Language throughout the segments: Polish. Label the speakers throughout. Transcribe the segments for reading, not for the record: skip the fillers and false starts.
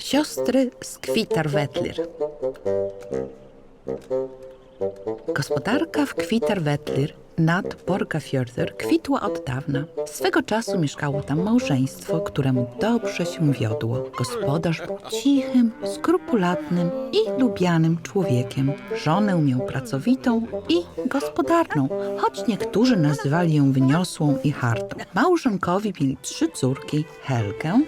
Speaker 1: Siostry z Kvitar-Wettlir. Gospodarka w Kvitar-Wettlir nad Borgafjörður kwitła od dawna. Swego czasu mieszkało tam małżeństwo, któremu dobrze się wiodło. Gospodarz był cichym, skrupulatnym i lubianym człowiekiem. Żonę miał pracowitą i gospodarną, choć niektórzy nazywali ją wyniosłą i hartą. Małżonkowi mieli 3 córki, Helgę,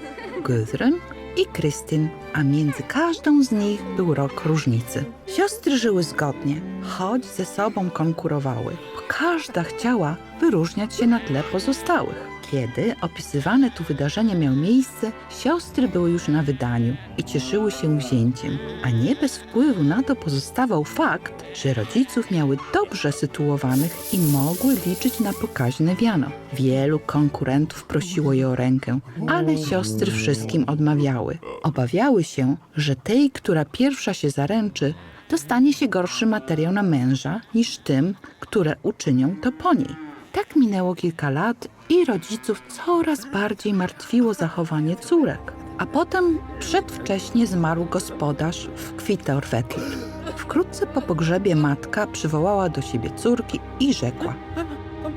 Speaker 1: Gudrun i Krystyn, a między każdą z nich był rok różnicy. Siostry żyły zgodnie, choć ze sobą konkurowały, bo każda chciała wyróżniać się na tle pozostałych. Kiedy opisywane tu wydarzenia miały miejsce, siostry były już na wydaniu i cieszyły się wzięciem, a nie bez wpływu na to pozostawał fakt, że rodziców miały dobrze sytuowanych i mogły liczyć na pokaźne wiano. Wielu konkurentów prosiło je o rękę, ale siostry wszystkim odmawiały. Obawiały się, że tej, która pierwsza się zaręczy, dostanie się gorszy materiał na męża niż tym, które uczynią to po niej. Tak minęło kilka lat i rodziców coraz bardziej martwiło zachowanie córek. A potem przedwcześnie zmarł gospodarz w Kvitar-Wettlir. Wkrótce po pogrzebie matka przywołała do siebie córki i rzekła: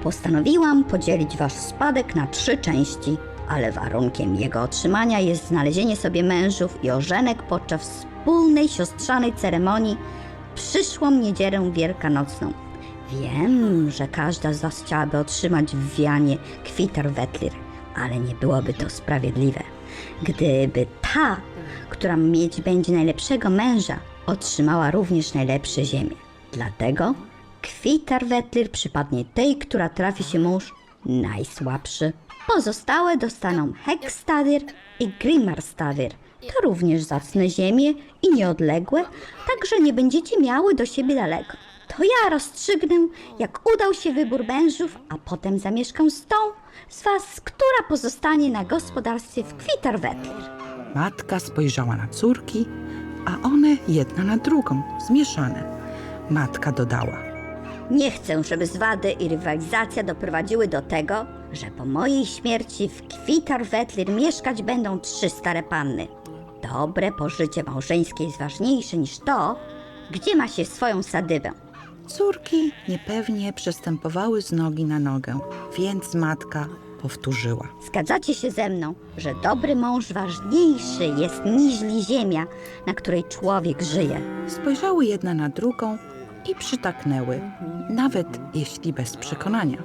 Speaker 2: Postanowiłam podzielić wasz spadek na 3 części, ale warunkiem jego otrzymania jest znalezienie sobie mężów i ożenek podczas wspólnej siostrzanej ceremonii w przyszłą niedzielę wielkanocną. Wiem, że każda z was chciałaby otrzymać w wianie Kvitar-Wettlir, ale nie byłoby to sprawiedliwe, gdyby ta, która mieć będzie najlepszego męża, otrzymała również najlepsze ziemie. Dlatego Kvitar-Wettlir przypadnie tej, która trafi się mąż najsłabszy. Pozostałe dostaną Hegstadir i Grimarstadir. To również zacne ziemie i nieodległe, tak że nie będziecie miały do siebie daleko. To ja rozstrzygnę, jak udał się wybór mężów, a potem zamieszkam z tą z was, która pozostanie na gospodarstwie w Kvitar-Wettlir.
Speaker 1: Matka spojrzała na córki, a one jedna na drugą, zmieszane. Matka dodała:
Speaker 2: Nie chcę, żeby zwady i rywalizacja doprowadziły do tego, że po mojej śmierci w Kvitar-Wettlir mieszkać będą 3 stare panny. Dobre pożycie małżeńskie jest ważniejsze niż to, gdzie ma się swoją sadybę.
Speaker 1: Córki niepewnie przestępowały z nogi na nogę, więc matka powtórzyła:
Speaker 2: Zgadzacie się ze mną, że dobry mąż ważniejszy jest niźli ziemia, na której człowiek żyje.
Speaker 1: Spojrzały jedna na drugą i przytaknęły, nawet jeśli bez przekonania.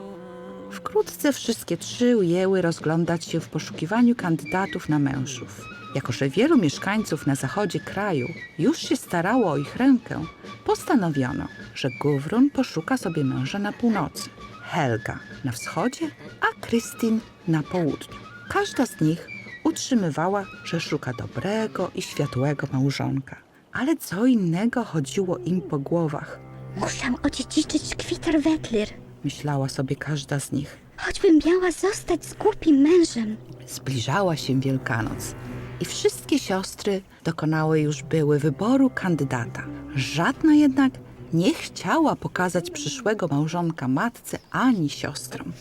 Speaker 1: Wkrótce wszystkie 3 ujęły rozglądać się w poszukiwaniu kandydatów na mężów. Jako że wielu mieszkańców na zachodzie kraju już się starało o ich rękę, postanowiono, że Gudrun poszuka sobie męża na północy, Helga na wschodzie, a Krystyn na południu. Każda z nich utrzymywała, że szuka dobrego i światłego małżonka. Ale co innego chodziło im po głowach.
Speaker 2: Muszę odziedziczyć Kvitar-Wettlir,
Speaker 1: Myślała sobie każda z nich.
Speaker 2: choćbym miała zostać z głupim mężem.
Speaker 1: Zbliżała się Wielkanoc i wszystkie siostry dokonały już były wyboru kandydata. Żadna jednak nie chciała pokazać przyszłego małżonka matce ani siostrom.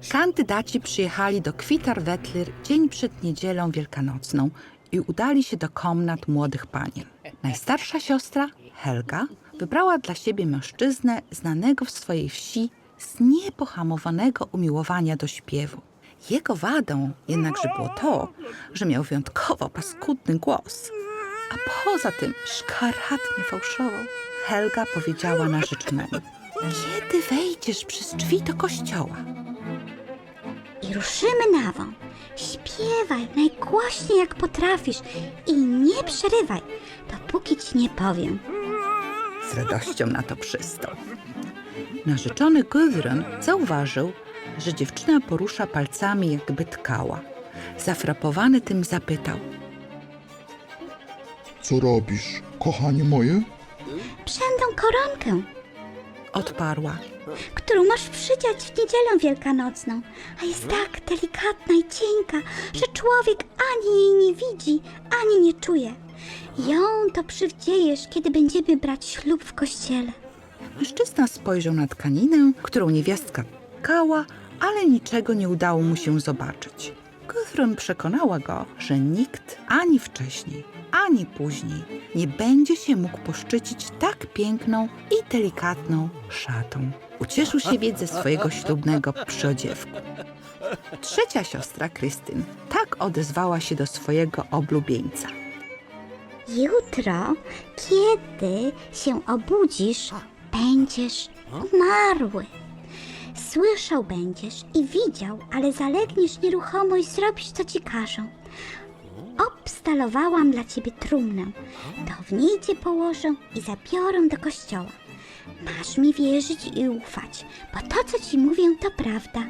Speaker 1: Kandydaci przyjechali do Kvitar-Wettlir dzień przed niedzielą wielkanocną i udali się do komnat młodych panien. Najstarsza siostra, Helga, wybrała dla siebie mężczyznę znanego w swojej wsi z niepohamowanego umiłowania do śpiewu. Jego wadą jednakże było to, że miał wyjątkowo paskudny głos, a poza tym szkaradnie fałszował. Helga powiedziała narzeczonemu: Kiedy wejdziesz przez drzwi do kościoła?
Speaker 2: I ruszymy na wą. Śpiewaj najgłośniej jak potrafisz i nie przerywaj, dopóki ci nie powiem.
Speaker 1: Z radością na to przystał. Narzeczony Gudrun zauważył, że dziewczyna porusza palcami, jakby tkała. Zafrapowany tym zapytał:
Speaker 3: Co robisz, kochanie moje?
Speaker 2: Przędę koronkę,
Speaker 1: Odparła.
Speaker 2: którą masz przydziać w niedzielę wielkanocną, a jest tak delikatna i cienka, że człowiek ani jej nie widzi, ani nie czuje. Ją to przywdziejesz, kiedy będziemy brać ślub w kościele.
Speaker 1: Mężczyzna spojrzał na tkaninę, którą niewiastka tkała, ale niczego nie udało mu się zobaczyć. Gudrun przekonała go, że nikt ani wcześniej, ani później nie będzie się mógł poszczycić tak piękną i delikatną szatą. Ucieszył się więc ze swojego ślubnego przyodziewku. Trzecia siostra, Krystyn, tak odezwała się do swojego oblubieńca.
Speaker 4: Jutro, kiedy się obudzisz, będziesz umarły. Słyszał będziesz i widział, ale zalegniesz nieruchomo i zrobisz, co ci każą. Obstalowałam dla ciebie trumnę. To w niej cię położę i zabiorę do kościoła. Masz mi wierzyć i ufać, bo to, co ci mówię, to prawda.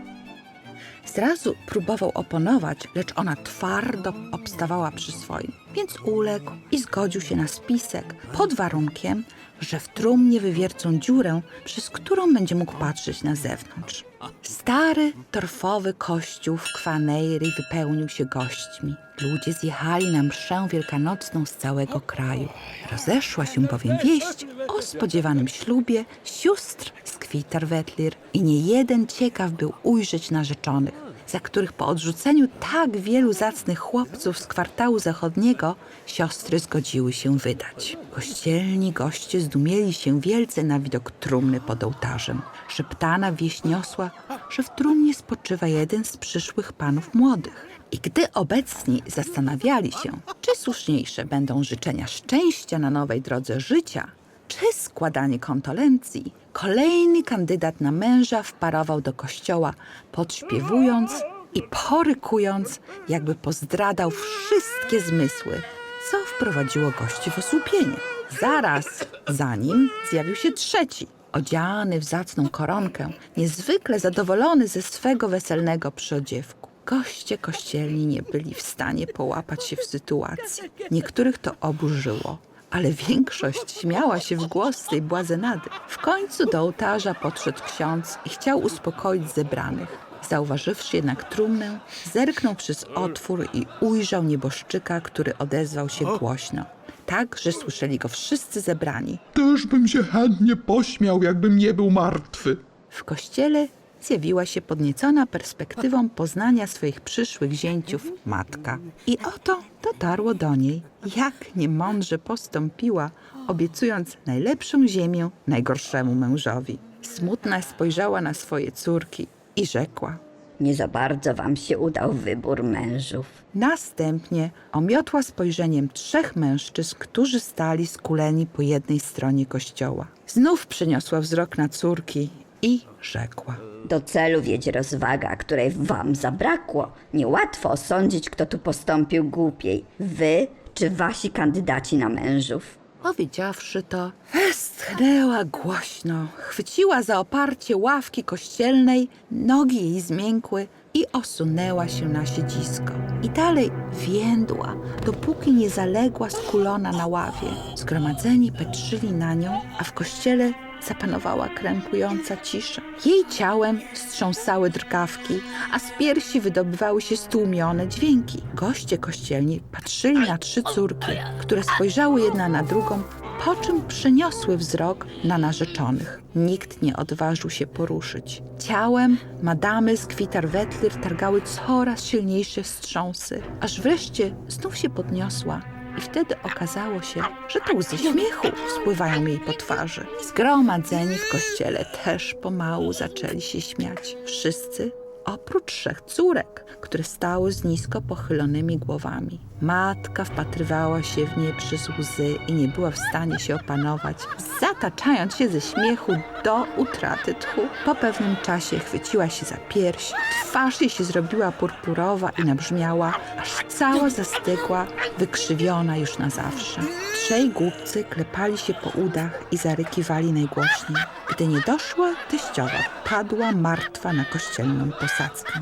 Speaker 1: Zrazu próbował oponować, lecz ona twardo obstawała przy swoim, więc uległ i zgodził się na spisek pod warunkiem, że w trumnie wywiercą dziurę, przez którą będzie mógł patrzeć na zewnątrz. Stary, torfowy kościół w Kwaneiry wypełnił się gośćmi. Ludzie zjechali na mszę wielkanocną z całego kraju. Rozeszła się bowiem wieść o spodziewanym ślubie sióstr z Kvitarvetlir i niejeden ciekaw był ujrzeć narzeczonych, za których po odrzuceniu tak wielu zacnych chłopców z kwartału zachodniego siostry zgodziły się wydać. Kościelni goście zdumieli się wielce na widok trumny pod ołtarzem. Szeptana wieść niosła, że w trumnie spoczywa jeden z przyszłych panów młodych. I gdy obecni zastanawiali się, czy słuszniejsze będą życzenia szczęścia na nowej drodze życia, czy składanie kondolencji, kolejny kandydat na męża wparował do kościoła, podśpiewując i porykując, jakby pozdradał wszystkie zmysły, co wprowadziło gości w osłupienie. Zaraz za nim zjawił się trzeci, odziany w zacną koronkę, niezwykle zadowolony ze swego weselnego przyodziewku. Goście kościelni nie byli w stanie połapać się w sytuacji. Niektórych to oburzyło, ale większość śmiała się w głos z tej błazenady. W końcu do ołtarza podszedł ksiądz i chciał uspokoić zebranych. Zauważywszy jednak trumnę, zerknął przez otwór i ujrzał nieboszczyka, który odezwał się głośno, tak, że słyszeli go wszyscy zebrani.
Speaker 3: Też bym się chętnie pośmiał, jakbym nie był martwy.
Speaker 1: W kościele zjawiła się podniecona perspektywą poznania swoich przyszłych zięciów matka. I oto dotarło do niej, jak niemądrze postąpiła, obiecując najlepszą ziemię najgorszemu mężowi. Smutna spojrzała na swoje córki i rzekła.
Speaker 2: Nie za bardzo wam się udał wybór mężów.
Speaker 1: Następnie omiotła spojrzeniem trzech mężczyzn, którzy stali skuleni po jednej stronie kościoła. Znów przeniosła wzrok na córki i rzekła.
Speaker 2: Do celu wiedzie rozwaga, której wam zabrakło. Niełatwo osądzić, kto tu postąpił głupiej. Wy czy wasi kandydaci na mężów?
Speaker 1: Powiedziawszy to, westchnęła głośno, chwyciła za oparcie ławki kościelnej, nogi jej zmiękły i osunęła się na siedzisko. I dalej więdła, dopóki nie zaległa skulona na ławie. Zgromadzeni patrzyli na nią, a w kościele zapanowała krępująca cisza. Jej ciałem wstrząsały drgawki, a z piersi wydobywały się stłumione dźwięki. Goście kościelni patrzyli na trzy córki, które spojrzały jedna na drugą, po czym przeniosły wzrok na narzeczonych. Nikt nie odważył się poruszyć. Ciałem madamy z Kvitarvetlir targały coraz silniejsze wstrząsy, aż wreszcie znów się podniosła. I wtedy okazało się, że to łzy śmiechu spływają jej po twarzy. Zgromadzeni w kościele też pomału zaczęli się śmiać. Wszyscy oprócz trzech córek, które stały z nisko pochylonymi głowami. Matka wpatrywała się w nie przez łzy i nie była w stanie się opanować, zataczając się ze śmiechu do utraty tchu. Po pewnym czasie chwyciła się za pierś, twarz jej się zrobiła purpurowa i nabrzmiała, aż cała zastygła, wykrzywiona już na zawsze. Trzej głupcy klepali się po udach i zarykiwali najgłośniej. Gdy nie doszła, teściowa padła martwa na kościelną posadzkę.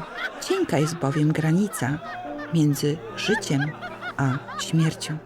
Speaker 1: Cienka jest bowiem granica między życiem a śmiercią.